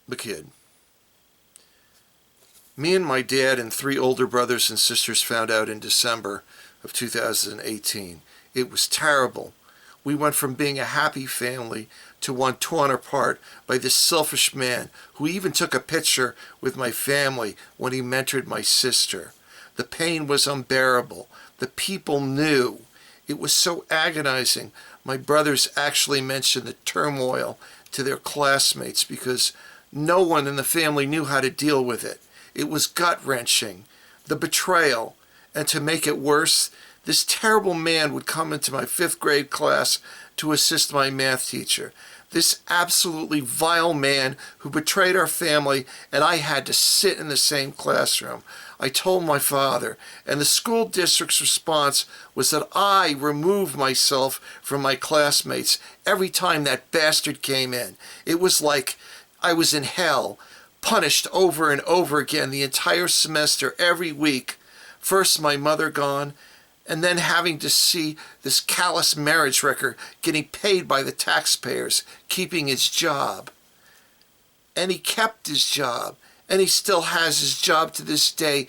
the kid. Me and my dad and 3 older brothers and sisters found out in December of 2018. It was terrible. We went from being a happy family to one torn apart by this selfish man who even took a picture with my family when he mentored my sister. The pain was unbearable. The people knew. It was so agonizing. My brothers actually mentioned the turmoil to their classmates because no one in the family knew how to deal with it. It was gut-wrenching, the betrayal, and to make it worse, this terrible man would come into my 5th grade class to assist my math teacher. This absolutely vile man who betrayed our family, and I had to sit in the same classroom. I told my father, and the school district's response was that I removed myself from my classmates every time that bastard came in. It was like I was in hell, punished over and over again the entire semester, every week. First my mother gone, and then having to see this callous marriage wrecker getting paid by the taxpayers, keeping his job. And he kept his job, and he still has his job to this day,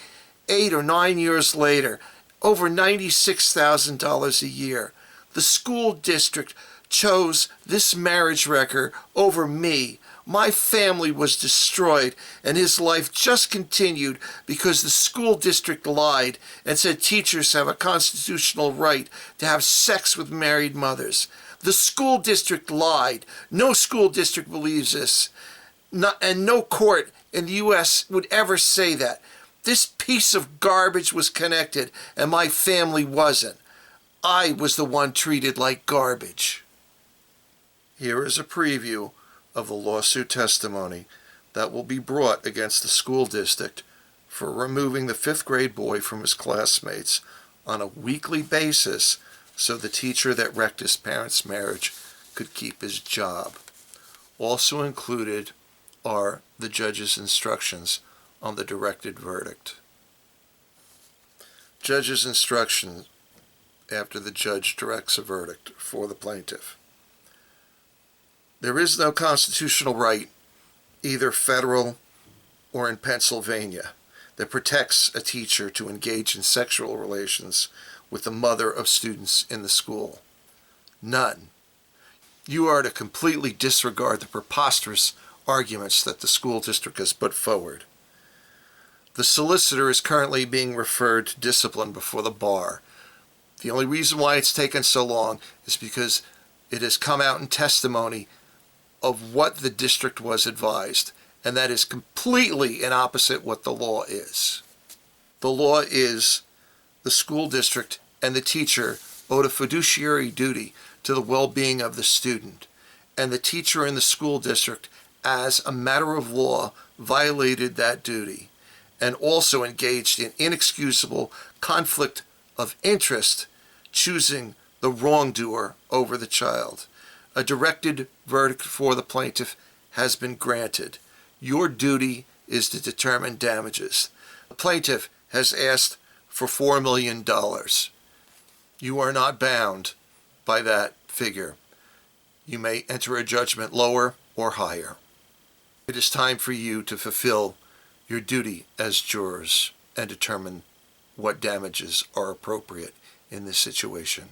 8 or 9 years later, over $96,000 a year. The school district chose this marriage wrecker over me. My family was destroyed, and his life just continued because the school district lied and said teachers have a constitutional right to have sex with married mothers. The school district lied. No school district believes this. And no court in the U.S. would ever say that. This piece of garbage was connected, and my family wasn't. I was the one treated like garbage. Here is a preview of the lawsuit testimony that will be brought against the school district for removing the 5th grade boy from his classmates on a weekly basis so the teacher that wrecked his parents' marriage could keep his job. Also included are the judge's instructions on the directed verdict. Judge's instructions after the judge directs a verdict for the plaintiff. There is no constitutional right, either federal or in Pennsylvania, that protects a teacher to engage in sexual relations with the mother of students in the school. None. You are to completely disregard the preposterous arguments that the school district has put forward. The solicitor is currently being referred to discipline before the bar. The only reason why it's taken so long is because it has come out in testimony of what the district was advised, and that is completely in opposite what the law is. The law is the school district and the teacher owed a fiduciary duty to the well-being of the student, and the teacher in the school district, as a matter of law, violated that duty and also engaged in inexcusable conflict of interest, choosing the wrongdoer over the child. A directed verdict for the plaintiff has been granted. Your duty is to determine damages. The plaintiff has asked for $4 million. You are not bound by that figure. You may enter a judgment lower or higher. It is time for you to fulfill your duty as jurors and determine what damages are appropriate in this situation.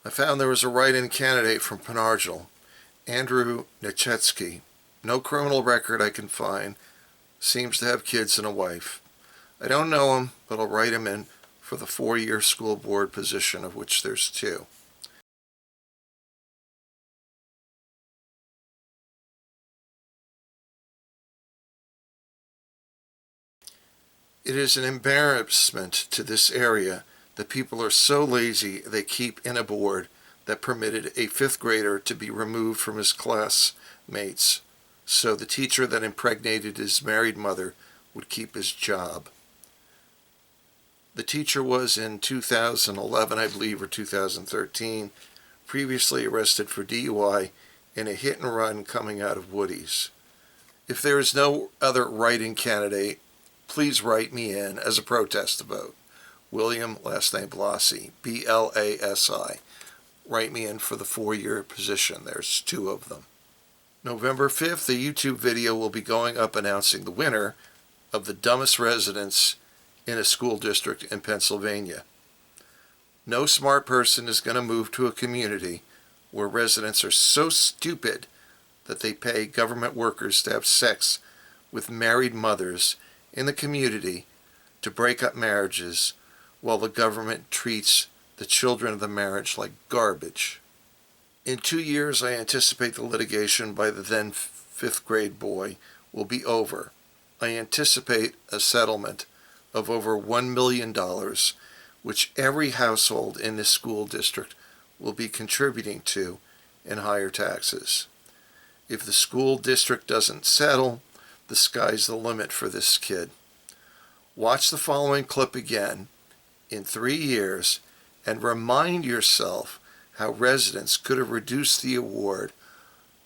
I found there was a write-in candidate from Pen Argyl, Andrew Nichetsky. No criminal record I can find. Seems to have kids and a wife. I don't know him, but I'll write him in for the 4-year school board position, of which there's 2. It is an embarrassment to this area that people are so lazy they keep in a board that permitted a fifth grader to be removed from his classmates so the teacher that impregnated his married mother would keep his job. The teacher was in 2011, I believe, or 2013, previously arrested for DUI in a hit and run coming out of Woody's. If there is no other write-in candidate, please write me in as a protest vote. William, last name Blasi, B-L-A-S-I. Write me in for the 4-year position. There's 2 of them. November 5th, the YouTube video will be going up announcing the winner of the dumbest residents in a school district in Pennsylvania. No smart person is going to move to a community where residents are so stupid that they pay government workers to have sex with married mothers in the community to break up marriages while the government treats the children of the marriage like garbage. In 2 years, I anticipate the litigation by the then 5th grade boy will be over. I anticipate a settlement of over $1 million, which every household in this school district will be contributing to in higher taxes. If the school district doesn't settle, the sky's the limit for this kid. Watch the following clip again in 3 years and remind yourself how residents could have reduced the award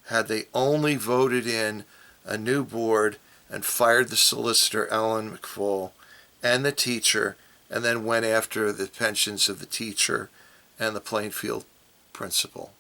had they only voted in a new board and fired the solicitor, Alan McFall, and the teacher, and then went after the pensions of the teacher and the Plainfield principal.